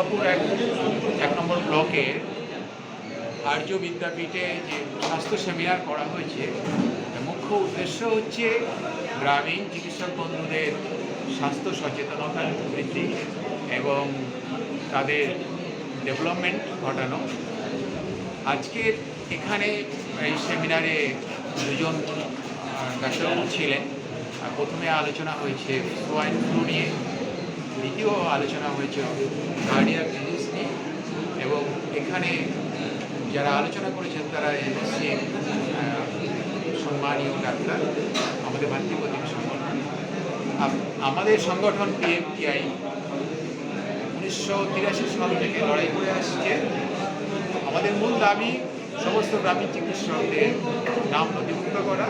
দুর্গাপুর এক নম্বর ব্লকে আর্য বিদ্যাপীঠে যে স্বাস্থ্য সেমিনার করা হয়েছে, মুখ্য উদ্দেশ্য হচ্ছে গ্রামীণ চিকিৎসক বন্ধুদের স্বাস্থ্য সচেতনতা বৃদ্ধি এবং তাদের ডেভেলপমেন্ট ঘটানো। আজকের এখানে এই সেমিনারে দুজন ডাক্তারবাবু ছিলেন। প্রথমে আলোচনা হয়েছে সোয়াইন ফ্লু নিয়ে, দ্বিতীয় আলোচনা হয়েছে কার্ডিয়াক ডিজিজ নিয়ে, এবং এখানে যারা আলোচনা করেছেন তারা এমএসসি সম্মানীয় ডাক্তার, আমাদের ভাতৃপ্রতিম সংগঠন। আমাদের সংগঠন পিএমটিআই 1983 সাল থেকে লড়াই করে আসছে। আমাদের মূল দাবি সমস্ত গ্রামীণ চিকিৎসকদের নাম নথিভুক্ত করা,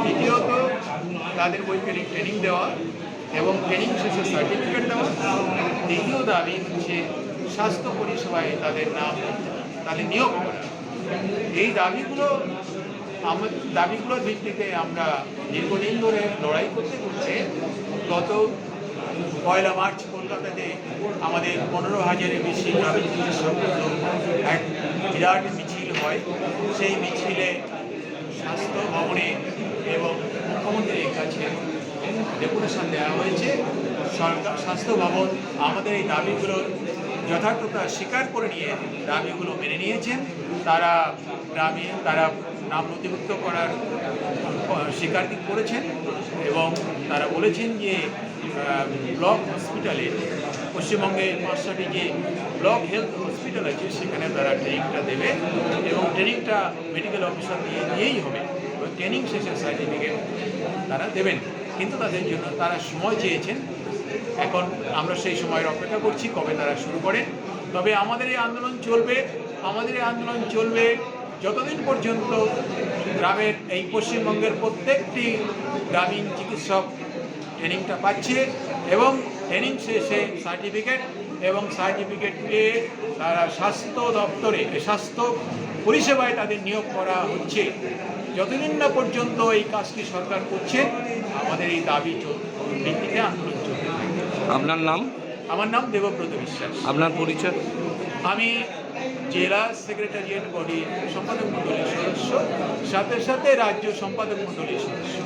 দ্বিতীয়ত তাদের বৈজ্ঞানিক ট্রেনিং দেওয়া এবং ট্রেনিং শেষে সার্টিফিকেট দেওয়া, তৃতীয় দাবি হচ্ছে স্বাস্থ্য পরিষেবায় তাদের নাম তাদের নিয়োগ করা। এই দাবিগুলোর ভিত্তিতে আমরা দীর্ঘদিন ধরে লড়াই করতে করতে গত 1 মার্চ কলকাতাতে আমাদের 15,000-এর বেশি গ্রামীণ চিকিৎসকদের এক বিরাট মিছিল হয়। সেই মিছিলে স্বাস্থ্য ভবনে এবং মুখ্যমন্ত্রীর কাছে ডেপুটেশন দেওয়া হয়েছে। সরকার স্বাস্থ্য ভবন আমাদের এই দাবিগুলোর যথার্থতা স্বীকার করে নিয়ে দাবিগুলো মেনে নিয়েছেন। তারা নাম নথিভুক্ত করার স্বীকারোক্তি করেছেন এবং তারা বলেছেন যে ব্লক হসপিটালে পশ্চিমবঙ্গে 5টি যে ব্লক হেলথ হসপিটাল আছে সেখানে তারা ট্রেনিংটা দেবে এবং ট্রেনিংটা মেডিকেল অফিসার দিয়েই হবে। ট্রেনিং শেষে সার্টিফিকেট তারা দেবেন, কিন্তু তাদের জন্য তারা সময় চেয়েছেন। এখন আমরা সেই সময়ের অপেক্ষা করছি কবে তারা শুরু করেন। তবে আমাদের এই আন্দোলন চলবে যতদিন পর্যন্ত গ্রামের এই পশ্চিমবঙ্গের প্রত্যেকটি গ্রামীণ চিকিৎসক ট্রেনিংটা পাচ্ছে এবং ট্রেনিং শেষে সার্টিফিকেট পেয়ে তারা স্বাস্থ্য দপ্তরে স্বাস্থ্য পরিষেবায় তাদের নিয়োগ করা হচ্ছে। যতদিন না পর্যন্ত এই কাজটি সরকার করছে, আমাদের এই দাবি ভিত্তিতে আন্দোলন চলবে। আপনার নাম? আমার নাম দেবব্রত বিশ্বাস। আপনার পরিচয়? আমি জেলা সেক্রেটারিয়েট বডির সম্পাদক মণ্ডলীর সদস্য, সাথে সাথে রাজ্য সম্পাদক মণ্ডলীর সদস্য।